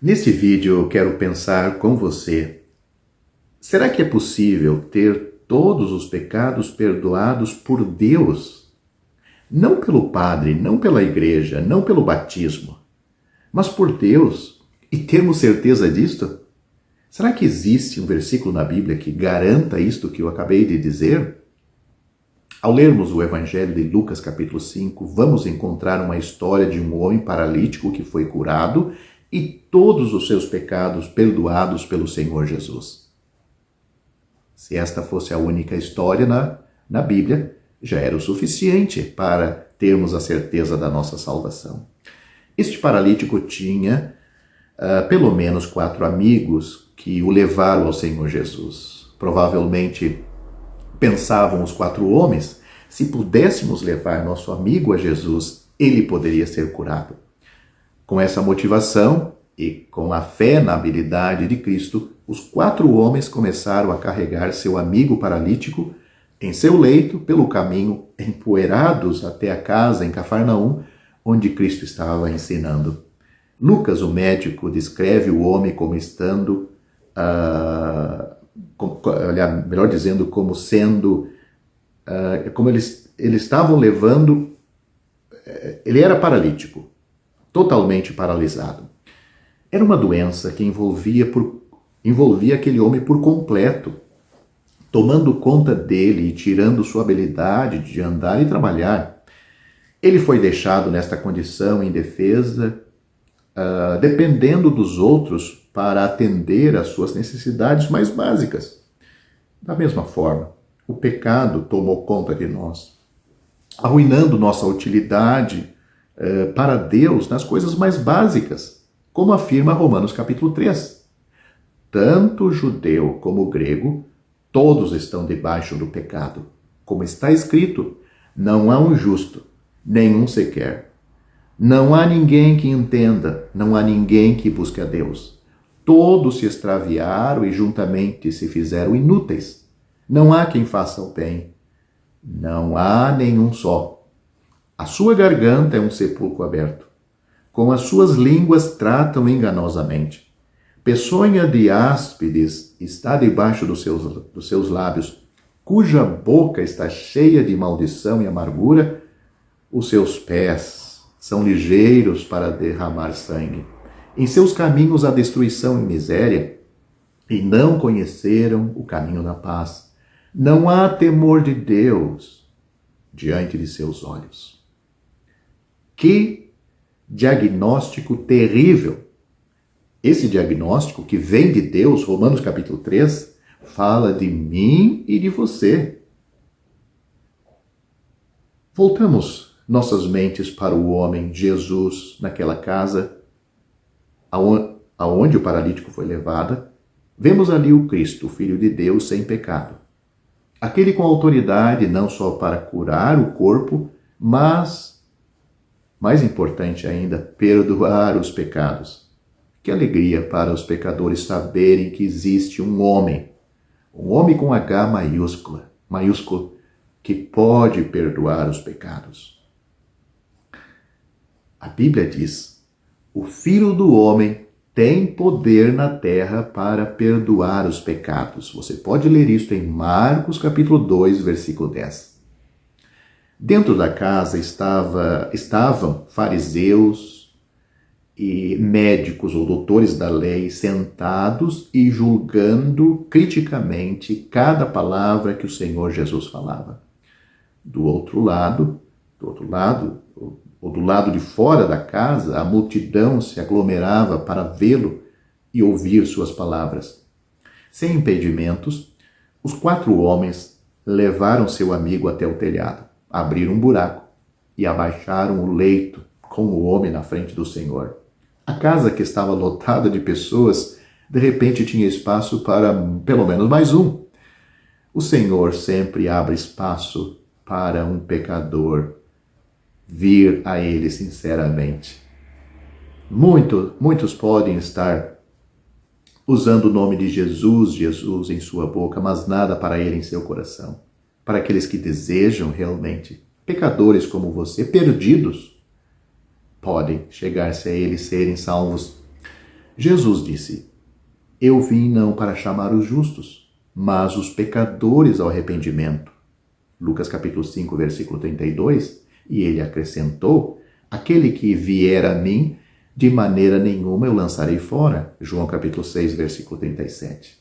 Neste vídeo eu quero pensar com você, será que é possível ter todos os pecados perdoados por Deus? Não pelo padre, não pela igreja, não pelo batismo, mas por Deus, e termos certeza disto? Será que existe um versículo na Bíblia que garanta isto que eu acabei de dizer? Ao lermos o Evangelho de Lucas capítulo 5, vamos encontrar uma história de um homem paralítico que foi curado e todos os seus pecados perdoados pelo Senhor Jesus. Se esta fosse a única história na Bíblia, já era o suficiente para termos a certeza da nossa salvação. Este paralítico tinha pelo menos 4 amigos que o levaram ao Senhor Jesus. Provavelmente pensavam os 4 homens, se pudéssemos levar nosso amigo a Jesus, ele poderia ser curado. Com essa motivação e com a fé na habilidade de Cristo, os 4 homens começaram a carregar seu amigo paralítico em seu leito pelo caminho, empoeirados até a casa em Cafarnaum, onde Cristo estava ensinando. Lucas, o médico, descreve o homem como estando, melhor dizendo, como sendo, como eles estavam levando, ele era paralítico, totalmente paralisado. Era uma doença que envolvia aquele homem por completo, tomando conta dele e tirando sua habilidade de andar e trabalhar. Ele foi deixado nesta condição indefesa, dependendo dos outros para atender às suas necessidades mais básicas. Da mesma forma, o pecado tomou conta de nós, arruinando nossa utilidade para Deus nas coisas mais básicas, como afirma Romanos capítulo 3. Tanto judeu como grego, todos estão debaixo do pecado. Como está escrito, não há um justo, nenhum sequer. Não há ninguém que entenda, não há ninguém que busque a Deus. Todos se extraviaram e juntamente se fizeram inúteis. Não há quem faça o bem. Não há nenhum só. A sua garganta é um sepulcro aberto. Com as suas línguas tratam enganosamente. Peçonha de áspides está debaixo dos seus lábios, cuja boca está cheia de maldição e amargura. Os seus pés são ligeiros para derramar sangue. Em seus caminhos há destruição e miséria, e não conheceram o caminho da paz. Não há temor de Deus diante de seus olhos. Que diagnóstico terrível! Esse diagnóstico que vem de Deus, Romanos capítulo 3, fala de mim e de você. Voltamos nossas mentes para o homem Jesus naquela casa aonde o paralítico foi levado. Vemos ali o Cristo, o Filho de Deus sem pecado. Aquele com autoridade não só para curar o corpo, mas, mais importante ainda, perdoar os pecados. Que alegria para os pecadores saberem que existe um homem com H maiúsculo, que pode perdoar os pecados. A Bíblia diz: o Filho do Homem tem poder na terra para perdoar os pecados. Você pode ler isto em Marcos capítulo 2, versículo 10. Dentro da casa estavam fariseus e médicos ou doutores da lei sentados e julgando criticamente cada palavra que o Senhor Jesus falava. Do lado de fora da casa, a multidão se aglomerava para vê-lo e ouvir suas palavras. Sem impedimentos, os 4 homens levaram seu amigo até o telhado, abriram um buraco e abaixaram o leito com o homem na frente do Senhor. A casa, que estava lotada de pessoas, de repente tinha espaço para pelo menos mais um. O Senhor sempre abre espaço para um pecador vir a Ele sinceramente. Muitos podem estar usando o nome de Jesus em sua boca, mas nada para Ele em seu coração. Para aqueles que desejam realmente, pecadores como você, perdidos, podem chegar-se a Ele e serem salvos. Jesus disse: Eu vim não para chamar os justos, mas os pecadores ao arrependimento. Lucas capítulo 5, versículo 32. E ele acrescentou: Aquele que vier a mim, de maneira nenhuma eu lançarei fora. João capítulo 6, versículo 37.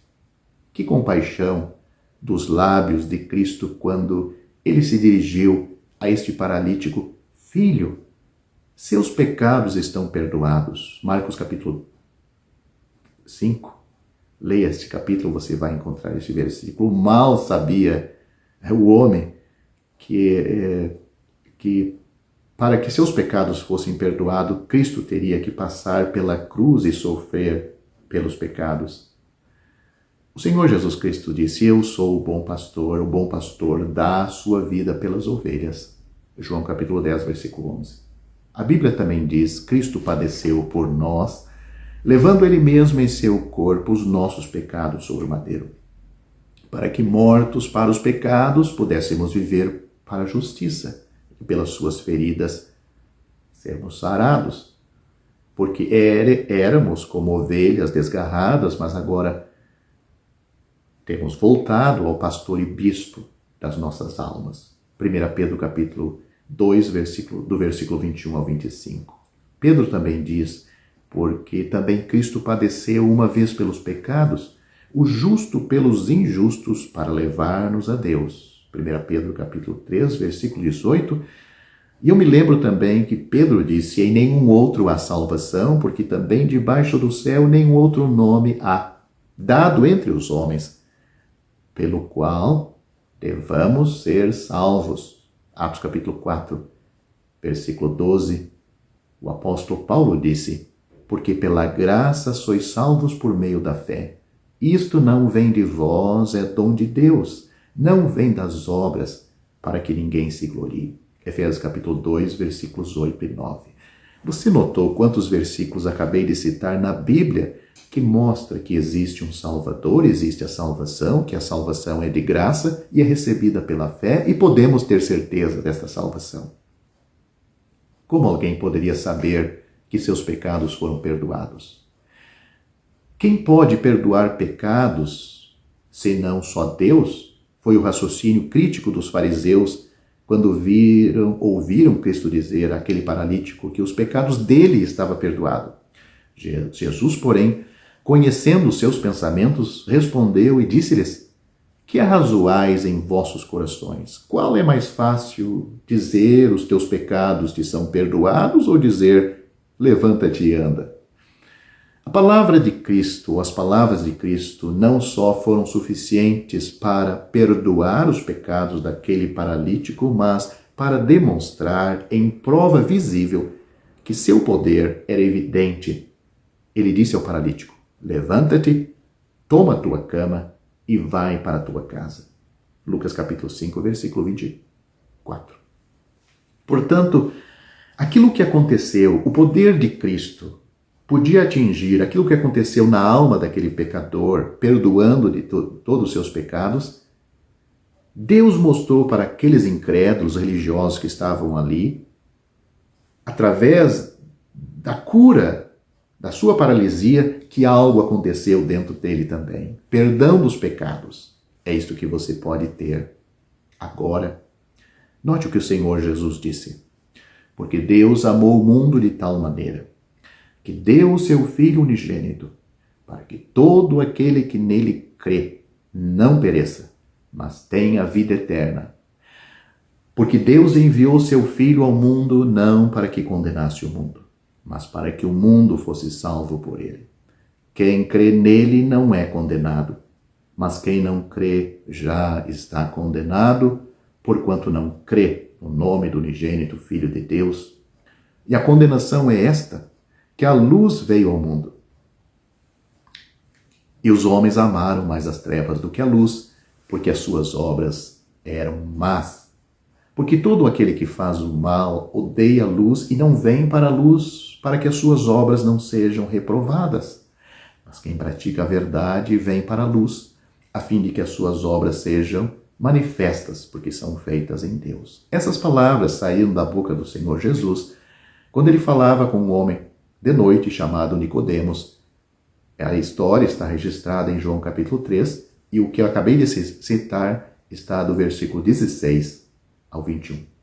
Que compaixão dos lábios de Cristo quando ele se dirigiu a este paralítico: Filho, seus pecados estão perdoados. Marcos capítulo 5. Leia este capítulo, você vai encontrar este versículo. Mal sabia o homem que para que seus pecados fossem perdoados, Cristo teria que passar pela cruz e sofrer pelos pecados. O Senhor Jesus Cristo disse: Eu sou o bom pastor dá a sua vida pelas ovelhas. João capítulo 10, versículo 11. A Bíblia também diz: Cristo padeceu por nós, levando ele mesmo em seu corpo os nossos pecados sobre o madeiro, para que, mortos para os pecados, pudéssemos viver para a justiça, e pelas suas feridas sermos sarados. Porque éramos como ovelhas desgarradas, mas agora temos voltado ao pastor e bispo das nossas almas. 1 Pedro capítulo 2, do versículo 21 ao 25. Pedro também diz: Porque também Cristo padeceu uma vez pelos pecados, o justo pelos injustos, para levar-nos a Deus. 1 Pedro capítulo 3, versículo 18. E eu me lembro também que Pedro disse: Em nenhum outro há salvação, porque também debaixo do céu nenhum outro nome há, dado entre os homens, pelo qual devamos ser salvos. Atos capítulo 4, versículo 12. O apóstolo Paulo disse: Porque pela graça sois salvos por meio da fé. Isto não vem de vós, é dom de Deus. Não vem das obras, para que ninguém se glorie. Efésios capítulo 2, versículos 8 e 9. Você notou quantos versículos acabei de citar na Bíblia que mostra que existe um Salvador, existe a salvação, que a salvação é de graça e é recebida pela fé, e podemos ter certeza desta salvação. Como alguém poderia saber que seus pecados foram perdoados? Quem pode perdoar pecados, senão só Deus? Foi o raciocínio crítico dos fariseus quando ouviram Cristo dizer àquele paralítico que os pecados dele estavam perdoados. Jesus, porém, conhecendo os seus pensamentos, respondeu e disse-lhes: Que arrazoais em vossos corações? Qual é mais fácil, dizer os teus pecados te são perdoados, ou dizer levanta-te e anda? A palavra de Cristo, as palavras de Cristo, não só foram suficientes para perdoar os pecados daquele paralítico, mas para demonstrar em prova visível que seu poder era evidente. Ele disse ao paralítico: Levanta-te, toma a tua cama e vai para a tua casa. Lucas capítulo 5, versículo 24. Portanto, aquilo que aconteceu, o poder de Cristo, podia atingir aquilo que aconteceu na alma daquele pecador, perdoando de todos os seus pecados. Deus mostrou para aqueles incrédulos religiosos que estavam ali, através da cura da sua paralisia, que algo aconteceu dentro dele também. Perdão dos pecados. É isto que você pode ter agora. Note o que o Senhor Jesus disse: Porque Deus amou o mundo de tal maneira que deu o seu Filho unigênito, para que todo aquele que nele crê não pereça, mas tenha vida eterna. Porque Deus enviou seu Filho ao mundo não para que condenasse o mundo, mas para que o mundo fosse salvo por ele. Quem crê nele não é condenado, mas quem não crê já está condenado, porquanto não crê no nome do unigênito Filho de Deus. E a condenação é esta: que a luz veio ao mundo, e os homens amaram mais as trevas do que a luz, porque as suas obras eram más. Porque todo aquele que faz o mal odeia a luz e não vem para a luz, para que as suas obras não sejam reprovadas. Mas quem pratica a verdade vem para a luz, a fim de que as suas obras sejam manifestas, porque são feitas em Deus. Essas palavras saíram da boca do Senhor Jesus, quando ele falava com um homem de noite chamado Nicodemos, A história está registrada em João capítulo 3 e o que eu acabei de citar está do versículo 16 ao 21.